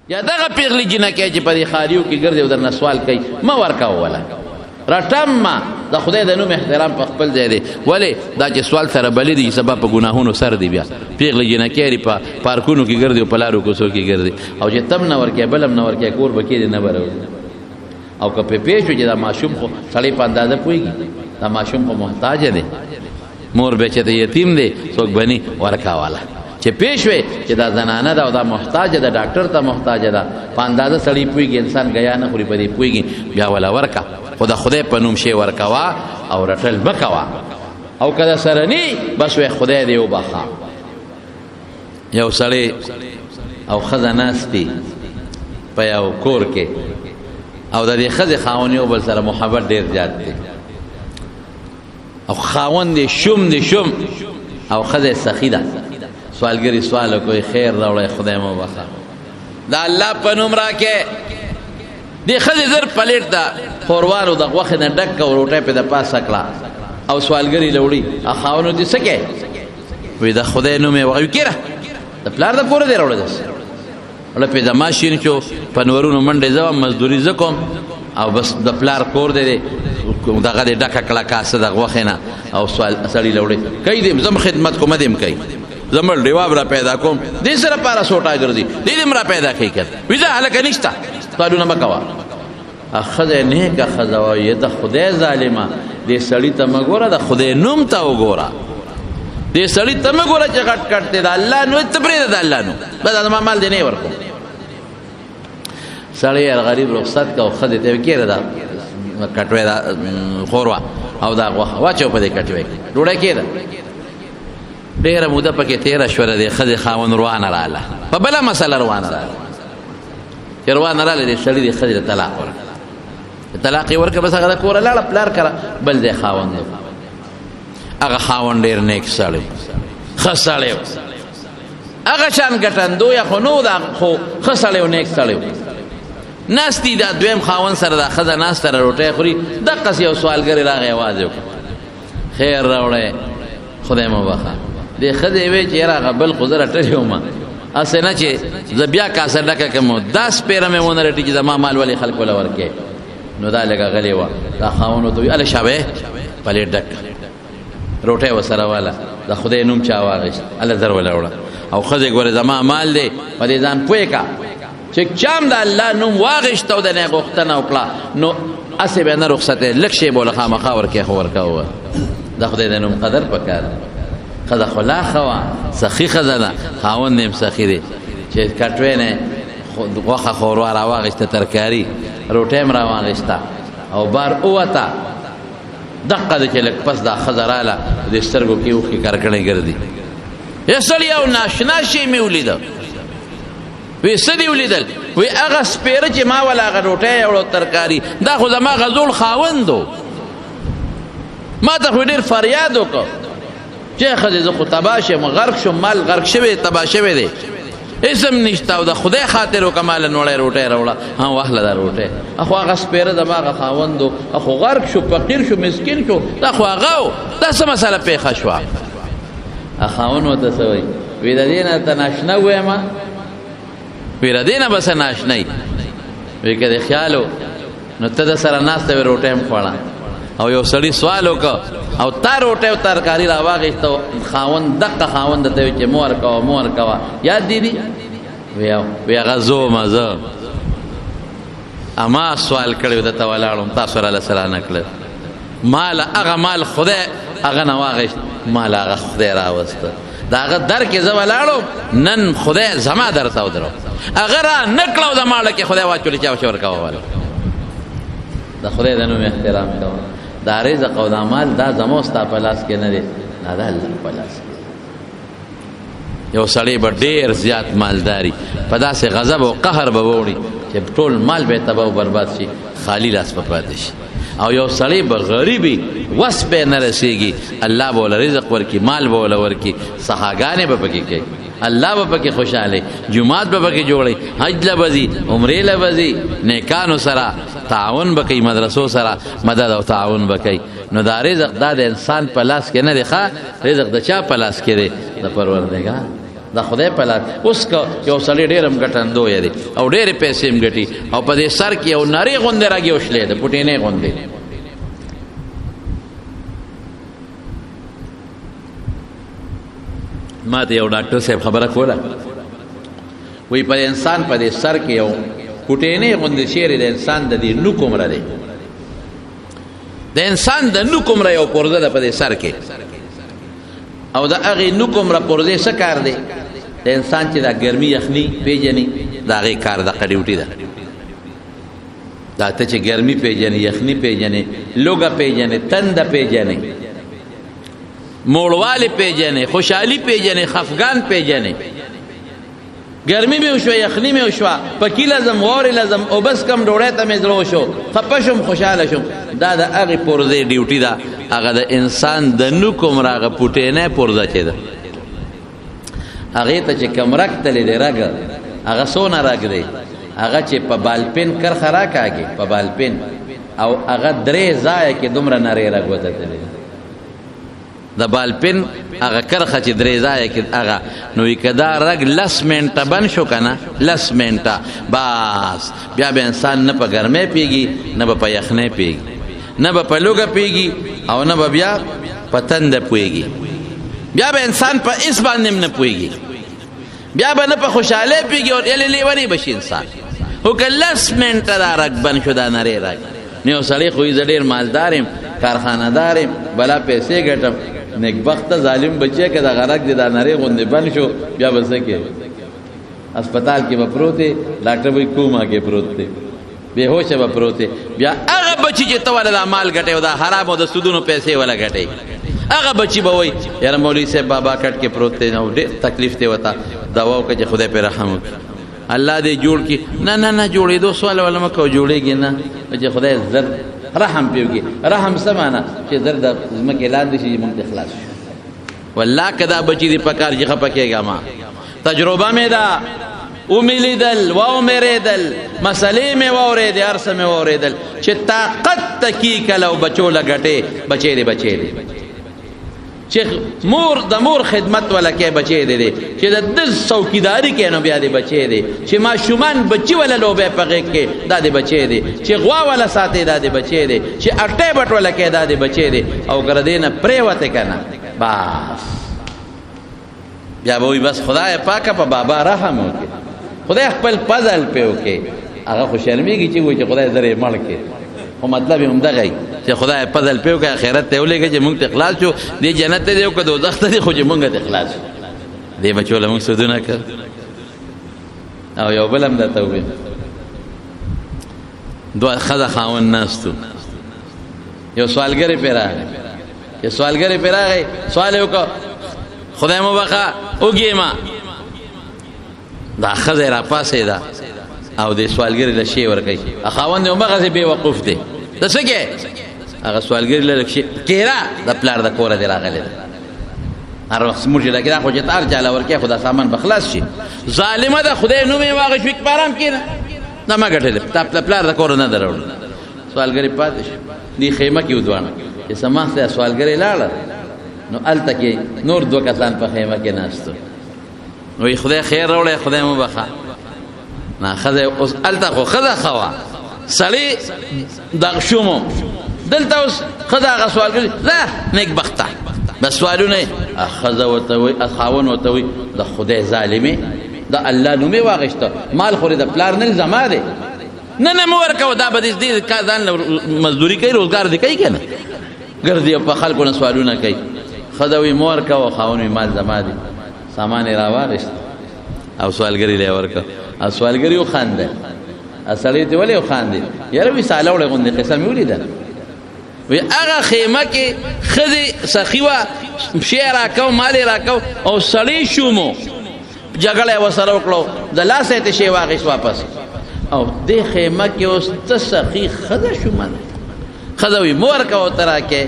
یا دغه پیغلی جنکې چې په دې خاریو کې ګرځي او درنه سوال کوي مه ورکوه وله رټم ما د خدای د نوم احترام په خپل ځای دی ولې دا چې سوال سره بلې دي سبا په ګناهونو سر دی بیا پیغلی جنکې په پارکونو کې ګرځي او په لارو کوڅو کې ګرځي او چې تم نه ورکې بل هم نه ورکې کور به کېدې نه به او که په پیښ وي چې دا ماشوم خو سړی په اندازه پوهېږي دا ماشوم خو محتاج دی مور به چې د یتیم دی څوک بني ورکاواله چې پیښ وي چې دا زنانه ده او دا محتاجه ده ډاکټر ته محتاجه ده په اندازه سړی پوهېږي انسان ګیا نه خوري په دې پوهېږي بیا وله ورکه خو د خدای په نوم شی ورکوه او رټل مه کوه او که د سره نی بس وی خدای دې وبخه یو سړی او ښځه ناست دي په یو کور کې او د دې ښځې خاوند یو بل سره محبت ډېر زیات دی او خاوند دې شوم دې شوم او ښځه سخي ده سوالګری سوال کوي خیر راوړی خدای مو وبخه دا الله په نوم راکې دې ښځې زر پلیټ ده ښوروالو د غوښې نه ډک کړه روټۍ پې د پاسه کړه او سوالګري له وړي خاوند دې څه کوې وایي د خدای نوم یې وغه کېره د پلار د کوره دی راوړی داسې وله پې زما شین شو په نورونو منډې زه وم مزدوري زه کوم او بس د پلار کور دی دغه دې ډکه کړه کاسه د غوښې نه او سړي له وړي کوي دې زم خدمت کوم دې م کوي زمړ ډیواب را پیدا کوم دې سره پاره سوټا ګرځي دې دې را پیدا کوي کړه ویزه هلکه نشته سوالونه مه کوه ښځه نیکه ښځه وایي د خدای ظالمه دې سړي ته مه ګوره د خدای نوم ته وګوره دې سړي ته مه ګوره چې غټ کټ دی د الله نوم ته پرېږده د الله نوم بس زما مال دې نه یې ورکوم سړی غریب رخصت که او ښځې ته یې کېره دا کټوی دا ښوروا او دا غوښه واچو په دې کټوی کې ډوډۍ کېده ډېره موده پکې تېره شوله دې ښځې خاوند روانه راغله په بله مسله روانه راغله چې روانه راغله دې سړي دې ښځې ته طلاق ورکړه طلاق یې ورکړه بس هغه د کوره لاړه پلار کره بل ځای خاوند و هغه خاوند ډېر نیک سړی ښه سړی و هغه شان ګټندویه خو نه و دا خو ښه سړی و نیک سړی و ناست دي دا دویم خاوند سره دا ښځه ناسته ده روټۍ خوري دقسې یو سوالګرې راغی یوازې وکړه خیر راوړی خدای مو وبخه دې ښځې ویې چې یاره هغه بل خو زه رټلې ومه هسې نه چې زه بیا کاسه ډکه کړم دا سپېره مې ونه رټي چې زما مال ولې خلکو له ورکې نو دا لږه غلې وه دا خاوند ورته وایي هله شابه پلیټ ډک روټۍ ورسره واله د خدای نوم چا واخېست هله زر وله وړه او ښځې ګورې زما مال دی په دې ځان پوه که چې چام د الله نوم واغېشت او د نه غوښتنه وکړه نو هسې به نه رخصتې لږ شی به له خامخا ورکې خو ورکوه د خدای د نوم قدر پکار ښځه خو لا ښه وه سخي ښځه ده خاوند یې هم سخي دی چې کټوی نه غوښه ښوروا را واغېسته ترکاري روټۍ هم را واغېسته او بار ووته دقه ده چې لږ پس دا ښځه راله د سترګو کې اوښکې کرکڼې ګرځي ای سړي یو ناشنا شی مې ولیده وی څه دې ولیدل وی هغه سپېره چې ما وله هغه روټۍ یوړو ترکاري دا خو زما غزول خاوند و ما ته خو ډېر فریاد وکړ چې ښځې زه خو تباه شم غرق شم مال غرق شوی تباه شوی دی اسم نشته او د خدای خاطر وکړه ماله نوړی روټۍ راوړه ها واخله دا روټۍ اخو هغه سپېره زما هغه خاوند و اخو غرق شو فقیر شو مسکین شو دا خو هغه و دا څه مسله پېښه شوه خاوند ورته څه وایي وی د دې نه ته ناشنا ووایم وی د دې نه به څه ناشنی وی که دې خیال و نو ته د سره ناسته وې روټۍ هم خوړه او یو سړي سوال وکړه او تا روټۍ او ترکاري را واخېسته خاوند دقه خاوند ته وایي چې مه ورکوه مه ورکوه یاد دي دي وی هغه زه ومه زه اما سوال کړی و درته ولاړم تاسو راله څه رانه کړل مال هغه مال خدای هغه نه واخېست مال هغه خدای راوسته د هغه در کې زه ولاړم نن خدای زما در ته ودرو هغه را نه کړه او د ماړه کې خدای واچولې چې اوشې ورکوه واله د خدای د نوم احترام کوه دا رزق او دا مال دا زما ستا په لاس کې نه دی دا د الله په لاس کې یو سړی به ډېر زیات مالداري په داسې غضب او قهر به ووړي چې ټول مال به تباه او برباد شي خالی لاس به پاتې شي او یو سړی به غریبي وس به نه رسېږي الله به وله رزق ورکړي مال به وله ورکړي سخاګانې به پکې کوي الله به پکې خوشحاله جمعات به پکې جوړي حج له به ځي عمرې له به ځي نیکانو سره تعاون به کوي مدرسو سره مدد او تعاون به کوي نو دا رزق دا د انسان په لاس کې نه دی ښه رزق د چا په لاس کې دی د پروردګار دا خدای په لاس. اوس که یو سړی ډېر هم ګټندوی دی او ډېرې پیسې هم ګټي او په دې سر کې یو نرۍ غوندې رګ یو شلی ده، پوټینۍ غوندې. ما ته یو ډاکټر صاحب خبره کوله، وایي په انسان په دې سر کې یو پوټینۍ غوندې شی دی، د انسان د دې نوک عمره دی، د انسان د نوک عمره یو پرده ده په دې سر کې، او د هغې نوک عمره پردې څه کار دی؟ د انسان چې دا ګرمي یخني پیژني د هغې کار دغه ډیوټي ده. دا ته چې ګرمي پیژنې، یخني پیژنې، لوږه پیژنې، تنده پیژنې، موړوالی پیژنې، خوشحالي پیژنې، خفګان پیژنې، ګرمي مې وشوه، یخني مې وشوه، پکي لازم، واورې لازم، او بس کم ډوډۍ ته مې زړه وشو، خفه شوم، خوشحاله شوم. دا د هغې پرزې ډیوټي ده. هغه د انسان د نوک عمره هغه پوټینۍ پرزه چې ده، هغې ته چې کوم رګ تللی دی، رګ هغه څونه رګ دی؟ هغه چې په بالپین کرښه راکاږي، په بالپین، او هغه 3 ځایه کې دومره نری رګ ورته تللی دی. د بالپین هغه کرښه چې 3 ځایه کې هغه، نو که دا رګ 10 منټه بند شو که نه، 10 منټه بس بیا به انسان نه په ګرمۍ پیږي، نه به په یخنۍ پیږي، نه به په لوږه پیږي، او نه به بیا په تنده پوهېږي، بیا به انسان په هېڅ باندې هم نه پوهېږي، بیا به نه په خوشحالۍ پوهېږي، او یعنې لیونی به شي انسان. خو که 10 منټه دا رګ بند شو، دا نری رګ، نو یو سړی خو زه ډېر مالدار یم، کارخانهدار یم، بلا پیسې ګټم، نیکبخته ظالم بچی که دغه رګ دې دا نری غوندې بند شو، بیا به څه کوې؟ اسپتال کې به پروت دی، ډاکټر به کومه کې پروت دی، بې هوشه به پروت دی. بیا هغه بچي چې ته وله دا مال ګټې او دا حرام او د سودونو پیسې وله ګټې، هغه بچي به وایي یاره مولوي صاحب بابا کټ کې پروت دی، او ډېر تکلیف دی ورته، دوا وکړه چې خدای پرې رحم وکړي، الله دې جوړ کړي. نه نه نه، جوړېدو سوال وله مه کوه، جوړېږي نه، چې خدای زر رحم پرې وکړي. رحم څه معنا؟ چې زر د ځمکې لاندې شي، موږ ته خلاص شو. والله که دا بچي دې په کار چې خفه کېږه ما، تجربه مې ده، ومې لیدل، واومېرېدل، مسلې مې واورېدې، هر څه مې واورېدل، چې طاقت ته کي کله او بچو له ګټې، بچی دی بچی دی، چې مور د مور خدمت وله کې بچی دی، چې د ده څوکیداري کوي نو بیا دی بچی دی، چې ماشومان بچي وله لوبې په غېږ کې دا دی بچی دی، چې غوا وله ساتي دا دی بچی دی، چې اټۍ بټ وله کې دا دی بچی دی. او که د دې نه پرېوتې که نه، بس بیا به وایي بس خدای پاکه په بابا رحم وکړي، خدای خپل فضل پې وکړي. هغه خو شرمېږي چې وایي چې خدای زر یې مړ کړي، خو مطلب یې همدغه چې خدای فضل پې وکړي، آخرت ته یې ولېږه چې مونږ ته خلاص شو، دې جنت ته دی او که دوزخ ته دی، خو چې مونږ ته خلاص شو. دې بچو له مونږ سودونه کړ. او یو بل هم درته ووایم، دوه ښځه خاوند ناست و، یو سوالګرې پرې راغی، چې سوالګرې پرې راغی، سوال یې وکړه خدای مو بخښه وږې ما، دا ښځه یې راپاڅېده او دې سوالګرې له شی ورکوي، خاوند یې همغسې بې وقوف دی، ته څه کوې؟ هغه سوالګرې له شی کېره د پلار د کوره دې راغلی دی، هر وخت زموږ لکه دا خو چې ته هر چا له ورکوې خو دا سامان به خلاص شي. ظالمه ده، خدای نوم یې واخیست، په ارام کښېنه، دا ما ګټلې، تا پلار د کوره نه ده راوړې. سوالګرې پاتې شو، دې خیمه کې ودوانه چې سماسته سوالګرې لاړه، نو هلته کې نور 2 کسان په خیمه کې ناست وو. وایي خدای خیر راوړی، خدای مو بخښه. نه ښځه اوس هلته خو ښځه ښه وه، سړی دغه شوم، دلته اوس ښځه هغه سوالګرې لا نیکبخته، بس سوالونه یې ښځه ورته وایي، خاوند ورته وایي د خدای ظالمې، د الله نوم یې واخیسته، مال خو د پلار نه زما دی، نه نه مه ورکوه، دا به دې ځان مزدوري کوي، روزګار دې کوي که نه، ګرځي په خلکو نه سوالونه کوي. ښځه وایي مه ورکوه، خاوند وایي مال زما دی، سامان یې راواخیست او سوالګرې له یې ورکړه، او سوالګرې وخانده، سړی ته ولې وخاندې؟ یاره وایي ساله وړې غوندې قصه مې ولیده، وایي هغه خیمه کې ښځې سخي وه، پښې یې راکو، مال یې راکو، او سړی شومو، جګړه یې ورسره وکړو، د لاسه یې ته شی واخیست واپس، او دې خیمه کې اوس ته سخي ښځه شومه ده. ښځه وایي مه ورکوه ته راکې،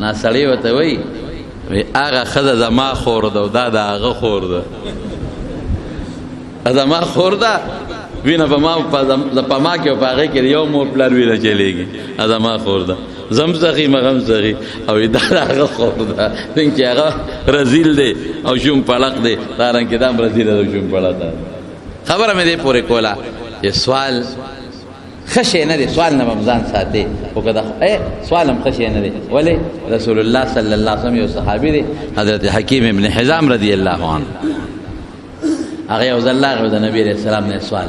نه سړی ورته وایي هغه ښځه زما خور ده او دا د هغه خور ده، زما خور ده وینه په ما په ما کې او په هغې کې یو مور پلار وینه چلېږي دا زما خور ده زم سخي مغم سخي او دا هغه خور ده څنګه چې هغه رزیل دی او شوم پړق دی دارنګې دا هم رزیل دی او شوم پړق ده خبره مې دې پورې کوله چې سوال ښه شی نه دی سوال نه به ځان ساتي خو که سوال هم ښه شی نه دی ولې رسول الله صلی الله علیه وسلم یو صحابي دی حضرت حکیم ابن حزام رضی الله عنه هغه یو ځل راغی د نبي علیه السلام نه سوال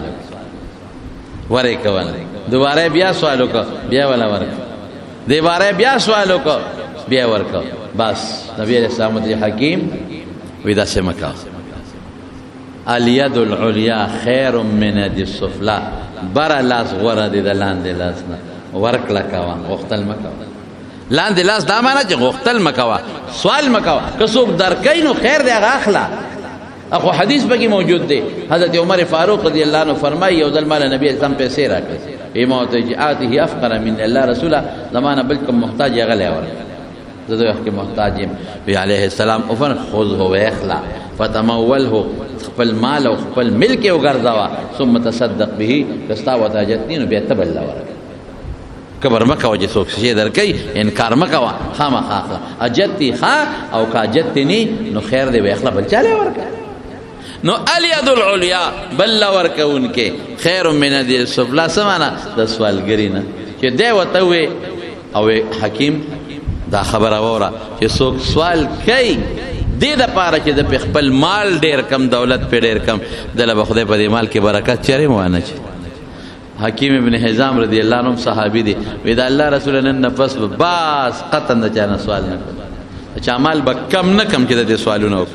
ورې کول دوباره بیا سوال وکړه بیا ولا ورکړه دوباره بیا سوال وکړه بیا ورکړه بس نبي علیه السلام ته حکیم وی داسې مه کوه الید العلیا خیر من ید السفلا بره لاس غوره دی د لاندې لاس نه ورکړه کوه غوښتل مه کوه لاندې لاس دا معنی چې غوښتل مه کوه سوال مه کوه که څوک درکوي نو خیر دی هغه اخله اخو حدیث پکې موجود دی حضرت عمر فاروق رضی الله عنه فرمایي یو ځل مال نبی اسلام پیسې راکړې ایما تجعاته افقر من الله رسوله زمانه بل کوم محتاج هغه له ورکړه زه د وخت کې محتاج یم وی علیه السلام اوفن خذه واخلا فتموله خپل مال او خپل ملک وګرځوا ثم تصدق به کستا وتاجتین بیا تبل ورکړه کبر مکه چې څوک شي درکې انکار مکه خامخا اجتی خا او کاجتنی نو خیر دی واخلا بل چاله ورکړه نو الید العلیا بل ورکونکې خیر من ید السفلا سمانا د سوالګری نه چې دی وته وي او حکیم دا خبره وره چې څوک سوال کوي دې دپاره چې د خپل مال ډېر کم دولت پې ډېر کم دله به خدای په دې مال کې برکت چرې موانه چې حکیم ابن حزام رضی الله عنه صحابي دی وی دا الله رسول نن نفس باس قطن د چا نه سوال نه کوي چا مال به کم نه کم چې د دې سوالونه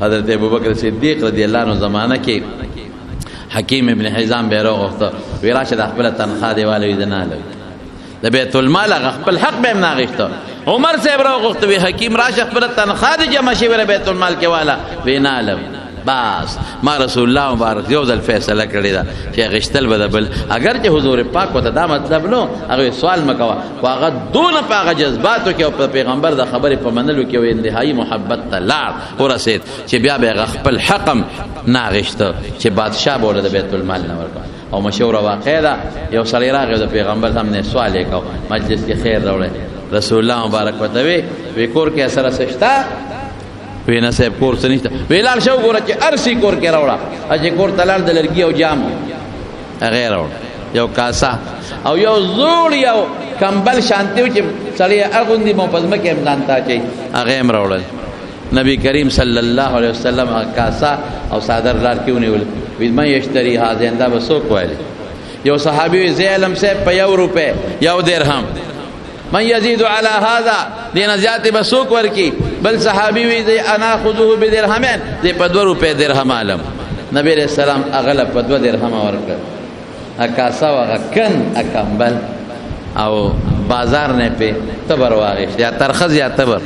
حضرت ابوبکر صدیق رضی الله عنه زمانه کې حکیم ابن حزام به راغوښته وی راشه د خپله تنخواه دی والا وي زه نه هلوي د بیت المال هغه خپل حق به هم نه اخېسته عمر صاحب راغوښته وی حکیم راشه خپله تنخواه دې جمع شوې بیت المال کې والا وی نه هلوي بس ما رسول الله مبارک یو ځل فیصله کړې ده چې اخېستل به د بل اگر چې حضور پاک ورته دا مطلب نو هغه سوال مه کوه خو هغه دونه په هغه جذباتو کې او په پیغمبر د خبرې په منلو کې یو انتهایي محبت ته لاړ ورسېد چې بیا به هغه خپل حق هم نه اخېسته چې بادشاه به ورته د بیت المال نه ورکړه او مشهوره واقع ده یو سړی راغی د پیغمبر سامنے سوال یې کو مجلس کې خیر راوړی رسول الله مبارک ورته وی کور کې سره څه شته وی نه صاحب کور څه نشته وی لاړ شه وګوره چې ارسی کور کې راوړه چې کور ته لاړ د لرګي او جام هغې راوړه یو کاسه او یو زوړ یو کمبل شانتی و چې سړی اغوندي مو په ځمکې هم ځان ته اچوي هغې هم راوړل نبی کریم صلی الله علیه وسلم کاسه او صادر لار کې ونیول وی من یشتری هذین دا به څوک ویلی یو صحابي وی زه علم صاحب په 1 روپۍ 1 درهم من یزید علی هذا دینه زیاتې به څوک ورکي بل صحابي وی زه انا خذوه بدرهمین زه په 2 روپۍ درهم عالم نبی علیہ السلام هغه په 2 درهم ورکړ کاسه او هغه کن کمبل او بازار نه په تبر واغښت یا ترخز یا تبر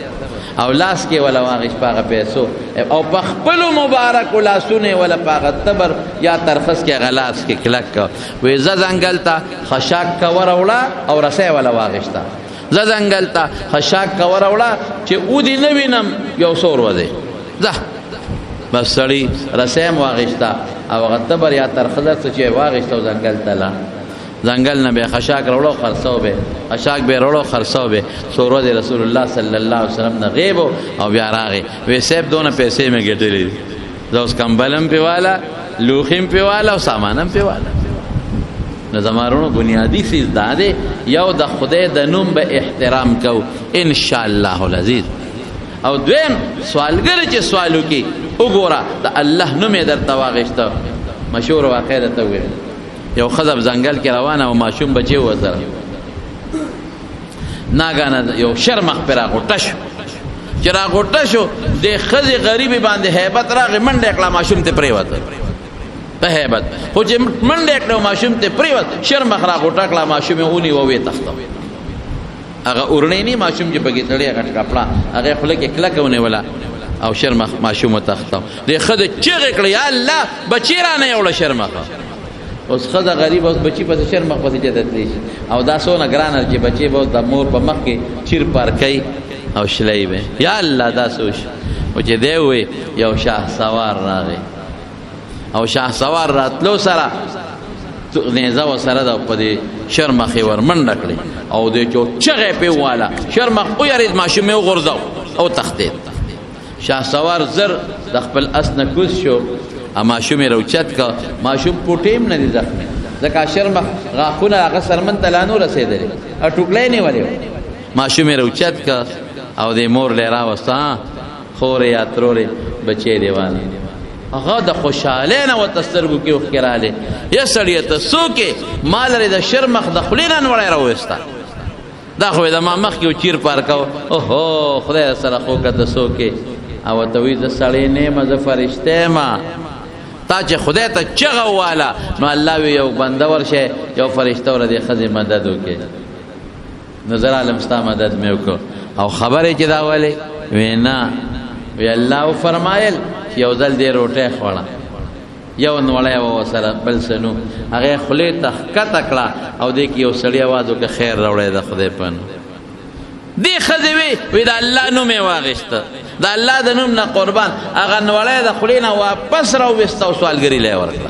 او لاس کې ولا واغښت په هغه پیسو او په خپلو مبارکو لاسونه ولا په هغه تبر یا ترخز کې هغه لاس کې کلک وی زه ځنګل ته خشاک کوه راوړه او رسۍ ولا واغښته زه ځنګل ته خشاک کوه راوړه چې اودې نه وینم یو څو ورځې ځه بس سړي رسۍ هم واغښته او هغه تبر یا ترخزه څه چې واغښته او ځنګل ته لاړ ځنګل نه به خشاک راوړو خرڅو به خشاک به راوړو خرڅو به څو ورځې رسول الله صلی الله علیه وسلم نه غیب او بیا راغی وی صاحب دونه پیسې مې ګټلې زه اوس کمبل هم پې والا لوښي هم پې والا او سامان هم پې والا نو زمارونو بنیادي څیز دا دی یو د خدای د نوم به احترام کو انشاءالله العزیز او دویم سوالګر چې سوال وکړي وګوره د الله نوم یې درته واغېسته مشهور واقع درته وویل یو ښځه ځنګل کې روانه او ماشوم بچی و ورسره ناګانه یو شرمخ پرې راغوټه شو چې راغوټه شو د ښځې غریبې باندې هیبت راغی منډه کړه ماشوم ته پرېوته په هیبت خو چې منډه کړه ماشوم ته پرېوت شرمخ راغوټه کړه ماشوم یې ونیو ویې تخته هغه اورنۍ نه ماشوم چې پکې تړی هغه کپړه هغې خوله کې کلکه ونیوله او شرمخ ماشوم وتخته دې ښځې چیغې کړې یا الله بچی رانه یوړه شرمخه اوس ښځه غریب اوس بچی پسې شرمخ پسې جته تللی شي او دا څونه ګرانه چې بچی به اوس د مور په مخ کې چیر پار کوي او شلی به یا الله دا څه وشي خو چې دی ووی یو شاه سوار راغی او شاه سوار راتلو سره نیزه و سره د په دې شرمخې ور منډه کړې او دې چغې پې وواله شرمخ ویرېد ماشوم یې وغورځاو او تښتېد شاه سوار زر د خپل اس نه کوز شو ماشوم یې راوچت کړ ماشوم پوټې هم نه دي زخمي ځکه شرمخ غاښونه هغه سرمن ته لا نه رسېدلې او ټوکلی یې نیولی و ماشوم یې راوچت کړ او دې مور لی راوسته خورې یا ترورې بچی دیوانه هغه د خوشحالۍ نه ورته سترګو کې اوښکې رالې یا سړیه ته څوک یې ما لرې د شرمخ د خولې نه نوړی راوویسته دا خو یې د ما مخکې و چیر پار کو اوهو خدای سره خو که ته څوک یې او ورته وایي زه سړی نه یم زه فرشته یم تا چې خدای ته چغه وواله نو الله وی یو بنده ورشه یو فرشته ور دې ښځې مدد وکړي نو زه رالم ستا مدد مې وکړو او خبرې چې دا ولې وی نه وی الله وفرمایل چې یو ځل دې روټۍ خوړه یو نوړی وه ورسره بل څه نو هغې خولې ته ښکته کړه او دې کې یو سړي اواز وکړه خیر راوړی د خدای په نوم دې ښځې وی د الله نوم یې واخېسته د الله د نوم نه قربان هغه نوړی د خولې نه واپس راوویسته او سوالګري له یې ورکړه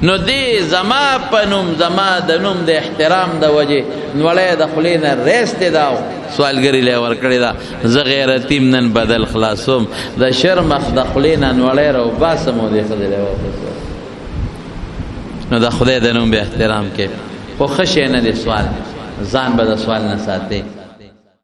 نو دې زما په نوم زما د نوم د احترام د وجې نوړی د خولې نه ریستې ده او سوالګري له یې ورکړې ده زه غیرتیم نن بدل خلاصوم د شرمخ د خولې نه نوړی راوباسم او دې ښځې له یې واپس نو د خدای د نوم به احترام کې خو ښه شی نه دی سوال ځان به د سوال نه ساتې